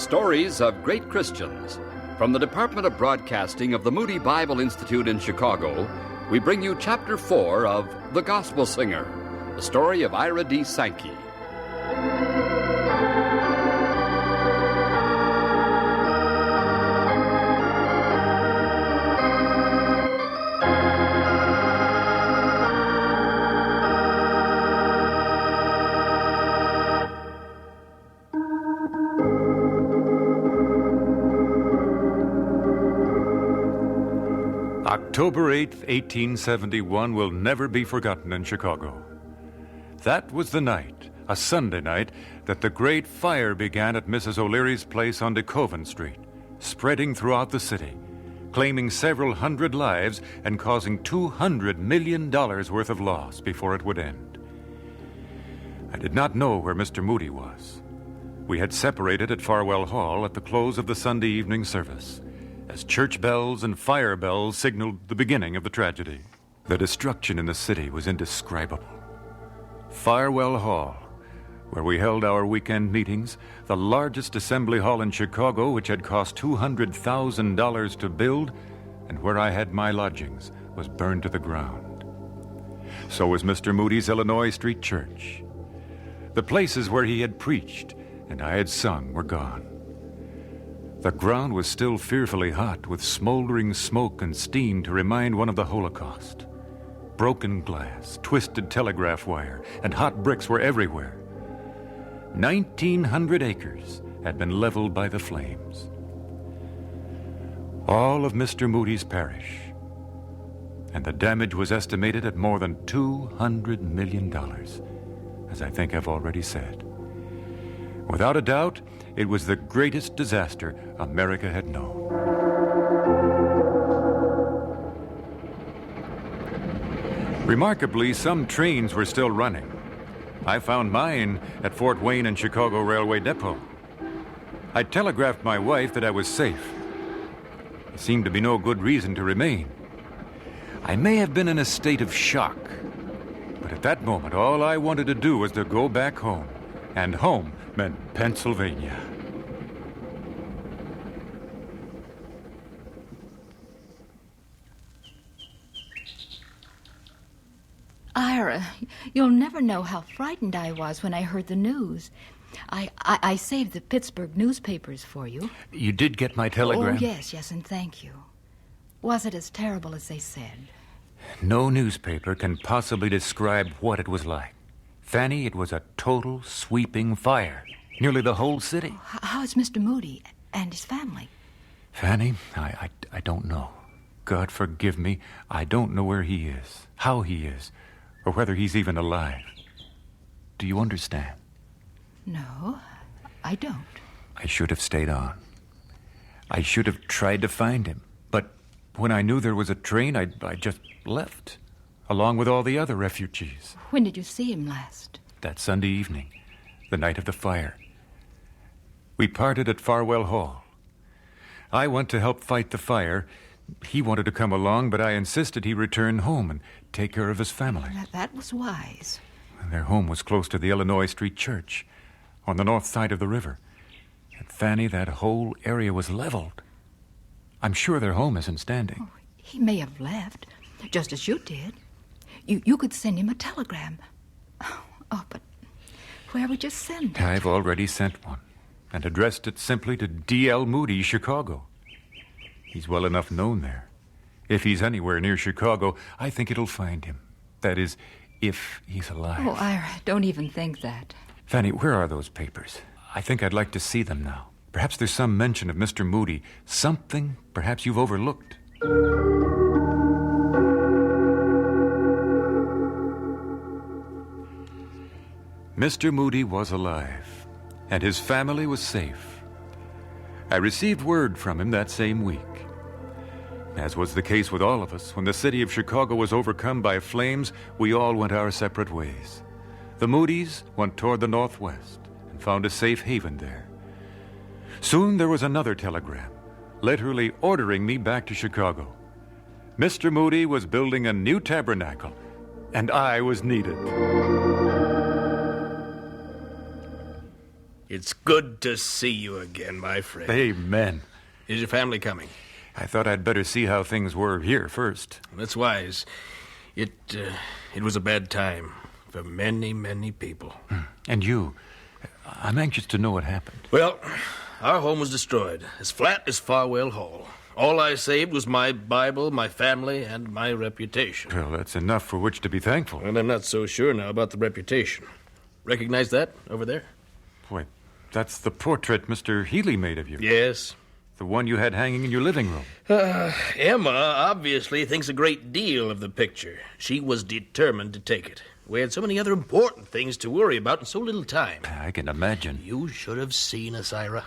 Stories of Great Christians. From the Department of Broadcasting of the Moody Bible Institute in Chicago, we bring you Chapter 4 of The Gospel Singer, the story of Ira Sankey. October 8th, 1871 will never be forgotten in Chicago. That was the night, a Sunday night, that the great fire began at Mrs. O'Leary's place on DeCoven Street, spreading throughout the city, claiming several hundred lives and causing $200 million worth of loss before it would end. I did not know where Mr. Moody was. We had separated at Farwell Hall at the close of the Sunday evening service, as church bells and fire bells signaled the beginning of the tragedy. The destruction in the city was indescribable. Farwell Hall, where we held our weekend meetings, the largest assembly hall in Chicago, which had cost $200,000 to build, and where I had my lodgings, was burned to the ground. So was Mr. Moody's Illinois Street Church. The places where he had preached and I had sung were gone. The ground was still fearfully hot, with smoldering smoke and steam to remind one of the Holocaust. Broken glass, twisted telegraph wire, and hot bricks were everywhere. 1,900 acres had been leveled by the flames. All of Mr. Moody's parish, and the damage was estimated at more than $200 million, as I think I've already said. Without a doubt, it was the greatest disaster America had known. Remarkably, some trains were still running. I found mine at Fort Wayne and Chicago Railway Depot. I telegraphed my wife that I was safe. There seemed to be no good reason to remain. I may have been in a state of shock, but at that moment, all I wanted to do was to go back home. And home meant Pennsylvania. Ira, you'll never know how frightened I was when I heard the news. I saved the Pittsburgh newspapers for you. You did get my telegram? Oh, yes, and thank you. Was it as terrible as they said? No newspaper can possibly describe what it was like. Fanny, it was a total, sweeping fire. Nearly the whole city. How's Mr. Moody and his family? Fanny, I don't know. God forgive me, I don't know where he is, how he is, or whether he's even alive. Do you understand? No, I don't. I should have stayed on. I should have tried to find him. But when I knew there was a train, I just left, along with all the other refugees. When did you see him last? That Sunday evening, the night of the fire. We parted at Farwell Hall. I went to help fight the fire. He wanted to come along, but I insisted he return home and take care of his family. That was wise. Their home was close to the Illinois Street Church, on the north side of the river. And Fanny, that whole area was leveled. I'm sure their home isn't standing. Oh, he may have left, just as you did. You could send him a telegram. Oh, but where would you send it? I've already sent one, and addressed it simply to D.L. Moody, Chicago. He's well enough known there. If he's anywhere near Chicago, I think it'll find him. That is, if he's alive. Oh, Ira, don't even think that. Fanny, where are those papers? I think I'd like to see them now. Perhaps there's some mention of Mr. Moody. Something perhaps you've overlooked. Mr. Moody was alive, and his family was safe. I received word from him that same week. As was the case with all of us, when the city of Chicago was overcome by flames, we all went our separate ways. The Moodys went toward the northwest and found a safe haven there. Soon there was another telegram, literally ordering me back to Chicago. Mr. Moody was building a new tabernacle, and I was needed. It's good to see you again, my friend. Amen. Is your family coming? I thought I'd better see how things were here first. That's wise. It was a bad time for many, many people. And you? I'm anxious to know what happened. Well, our home was destroyed, as flat as Farwell Hall. All I saved was my Bible, my family, and my reputation. Well, that's enough for which to be thankful. And I'm not so sure now about the reputation. Recognize that over there? Wait, that's the portrait Mr. Healy made of you. Yes. The one you had hanging in your living room. Emma obviously thinks a great deal of the picture. She was determined to take it. We had so many other important things to worry about in so little time. I can imagine. You should have seen us, Ira.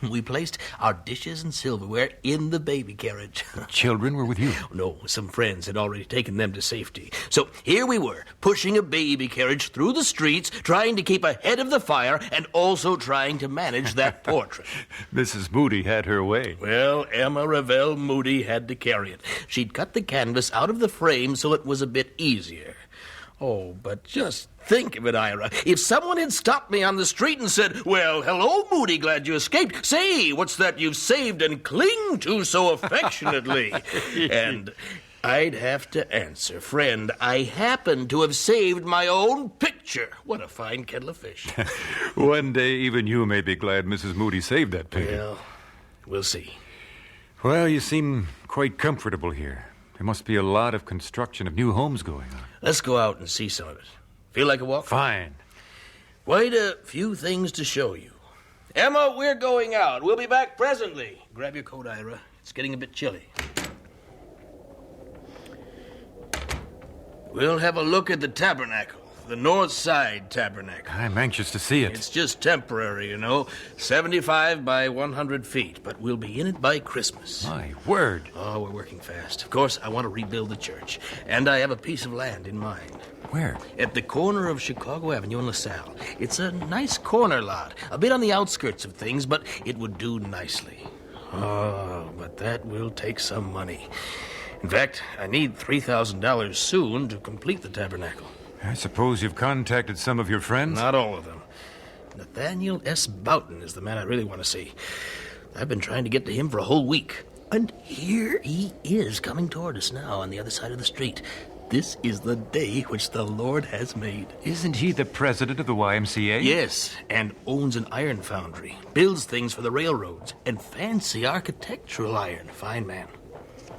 We placed our dishes and silverware in the baby carriage. Children were with you? No, some friends had already taken them to safety. So here we were, pushing a baby carriage through the streets, trying to keep ahead of the fire, and also trying to manage that portrait. Mrs. Moody had her way. Well, Emma Revell Moody had to carry it. She'd cut the canvas out of the frame so it was a bit easier. Oh, but just think of it, Ira. If someone had stopped me on the street and said, "Well, hello, Moody, glad you escaped. Say, what's that you've saved and cling to so affectionately?" And I'd have to answer, "Friend, I happen to have saved my own picture." What a fine kettle of fish. One day, even you may be glad Mrs. Moody saved that picture. Well, we'll see. Well, you seem quite comfortable here. There must be a lot of construction of new homes going on. Let's go out and see some of it. Feel like a walk? Fine. Quite a few things to show you. Emma, we're going out. We'll be back presently. Grab your coat, Ira. It's getting a bit chilly. We'll have a look at the tabernacle, the North Side Tabernacle. I'm anxious to see it. It's just temporary, you know, 75 by 100 feet, but we'll be in it by Christmas. My word. Oh, we're working fast. Of course, I want to rebuild the church, and I have a piece of land in mind. Where? At the corner of Chicago Avenue and LaSalle. It's a nice corner lot, a bit on the outskirts of things, but it would do nicely. Oh, but that will take some money. In fact, I need $3,000 soon to complete the tabernacle. I suppose you've contacted some of your friends? Not all of them. Nathaniel S. Boughton is the man I really want to see. I've been trying to get to him for a whole week. And here he is coming toward us now on the other side of the street. This is the day which the Lord has made. Isn't he the president of the YMCA? Yes, and owns an iron foundry, builds things for the railroads, and fancy architectural iron. Fine man.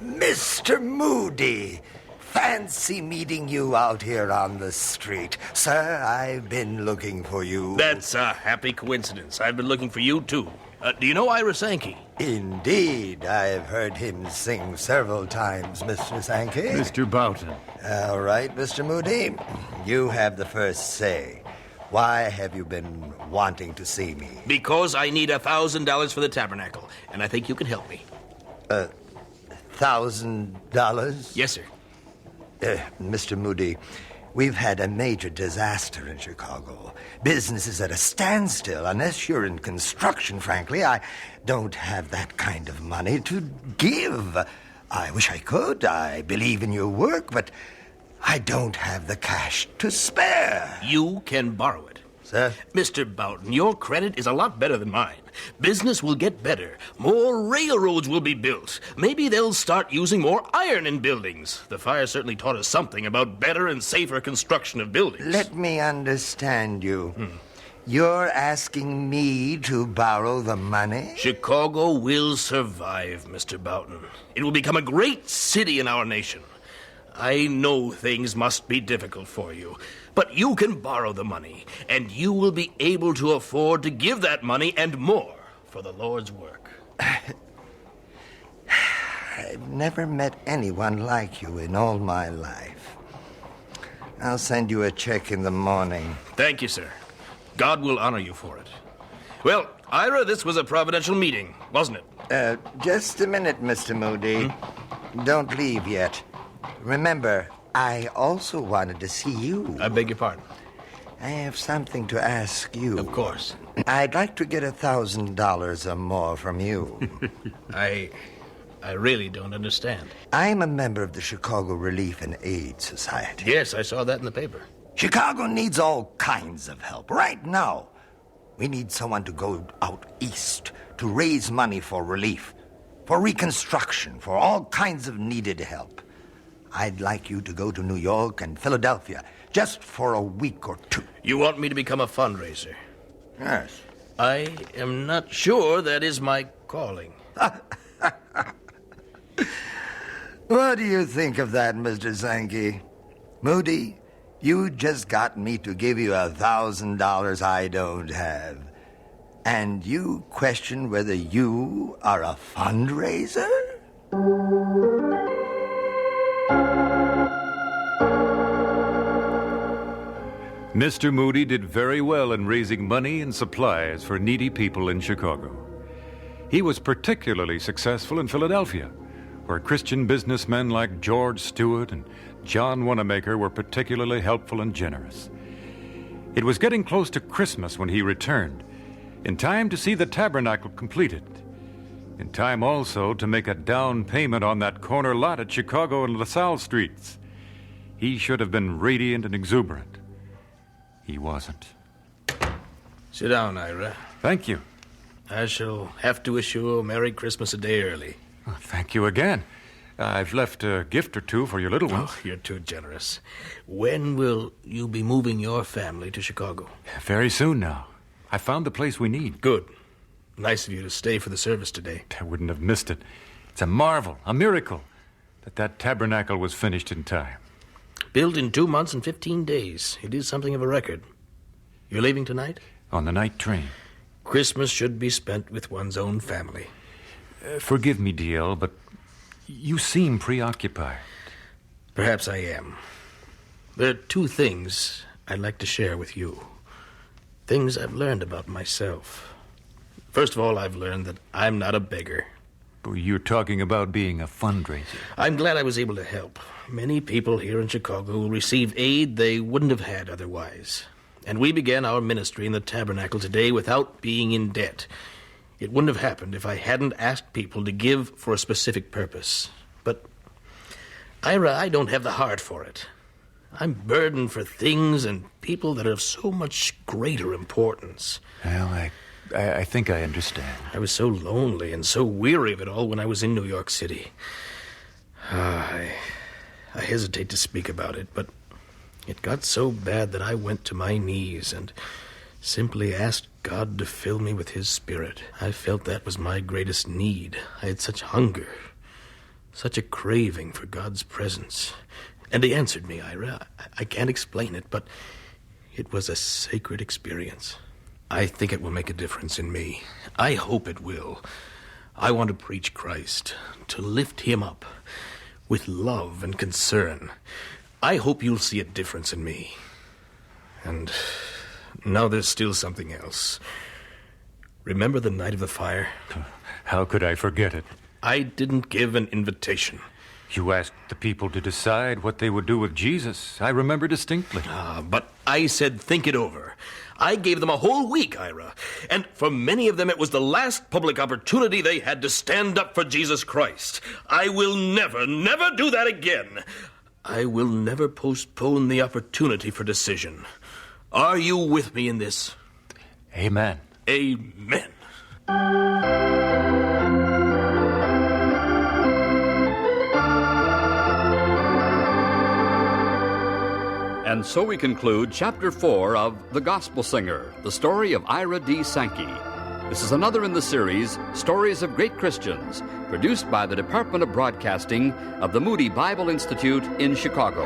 Mr. Moody, fancy meeting you out here on the street. Sir, I've been looking for you. That's a happy coincidence. I've been looking for you, too. Do you know Ira Sankey? Indeed, I've heard him sing several times, Mr. Sankey. Mr. Boughton. All right, Mr. Moody, you have the first say. Why have you been wanting to see me? Because I need $1,000 for the tabernacle, and I think you can help me. $1,000? Yes, sir. Mr. Moody, we've had a major disaster in Chicago. Business is at a standstill. Unless you're in construction, frankly, I don't have that kind of money to give. I wish I could. I believe in your work, but I don't have the cash to spare. You can borrow it. Sir? Mr. Boughton, your credit is a lot better than mine. Business will get better. More railroads will be built. Maybe they'll start using more iron in buildings. The fire certainly taught us something about better and safer construction of buildings. Let me understand you. You're asking me to borrow the money? Chicago will survive, Mr. Boughton. It will become a great city in our nation. I know things must be difficult for you, but you can borrow the money, and you will be able to afford to give that money and more for the Lord's work. I've never met anyone like you in all my life. I'll send you a check in the morning. Thank you, sir. God will honor you for it. Well, Ira, this was a providential meeting, wasn't it? Just a minute, Mr. Moody. Don't leave yet. Remember, I also wanted to see you. I beg your pardon. I have something to ask you. Of course. I'd like to get $1,000 or more from you. I really don't understand. I'm a member of the Chicago Relief and Aid Society. Yes, I saw that in the paper. Chicago needs all kinds of help right now. We need someone to go out east to raise money for relief, for reconstruction, for all kinds of needed help. I'd like you to go to New York and Philadelphia just for a week or two. You want me to become a fundraiser? Yes. I am not sure that is my calling. What do you think of that, Mr. Sankey? Moody, you just got me to give you $1,000 I don't have. And you question whether you are a fundraiser? Mr. Moody did very well in raising money and supplies for needy people in Chicago. He was particularly successful in Philadelphia, where Christian businessmen like George Stewart and John Wanamaker were particularly helpful and generous. It was getting close to Christmas when he returned, in time to see the tabernacle completed, in time also to make a down payment on that corner lot at Chicago and LaSalle streets. He should have been radiant and exuberant. He wasn't. Sit down, Ira. Thank you. I shall have to wish you a Merry Christmas a day early. Oh, thank you again. I've left a gift or two for your little ones. Oh, you're too generous. When will you be moving your family to Chicago? Very soon now. I found the place we need. Good. Nice of you to stay for the service today. I wouldn't have missed it. It's a marvel, a miracle, that tabernacle was finished in time. Built in 2 months and 15 days. It is something of a record. You're leaving tonight? On the night train. Christmas should be spent with one's own family. Forgive me, D.L., but you seem preoccupied. Perhaps I am. There are 2 things I'd like to share with you. Things I've learned about myself. First of all, I've learned that I'm not a beggar. You're talking about being a fundraiser. I'm glad I was able to help. Many people here in Chicago will receive aid they wouldn't have had otherwise. And we began our ministry in the tabernacle today without being in debt. It wouldn't have happened if I hadn't asked people to give for a specific purpose. But, Ira, I don't have the heart for it. I'm burdened for things and people that are of so much greater importance. Well, I think I understand. I was so lonely and so weary of it all when I was in New York City. I hesitate to speak about it, but it got so bad that I went to my knees and simply asked God to fill me with His Spirit. I felt that was my greatest need. I had such hunger, such a craving for God's presence. And He answered me, Ira. I can't explain it, but it was a sacred experience. I think it will make a difference in me. I hope it will. I want to preach Christ, to lift Him up with love and concern. I hope you'll see a difference in me. And now there's still something else. Remember the night of the fire? How could I forget it? I didn't give an invitation. You asked the people to decide what they would do with Jesus. I remember distinctly. But I said think it over. I gave them a whole week, Ira. And for many of them, it was the last public opportunity they had to stand up for Jesus Christ. I will never, never do that again. I will never postpone the opportunity for decision. Are you with me in this? Amen. Amen. And so we conclude Chapter 4 of The Gospel Singer, the story of Ira D. Sankey. This is another in the series, Stories of Great Christians, produced by the Department of Broadcasting of the Moody Bible Institute in Chicago.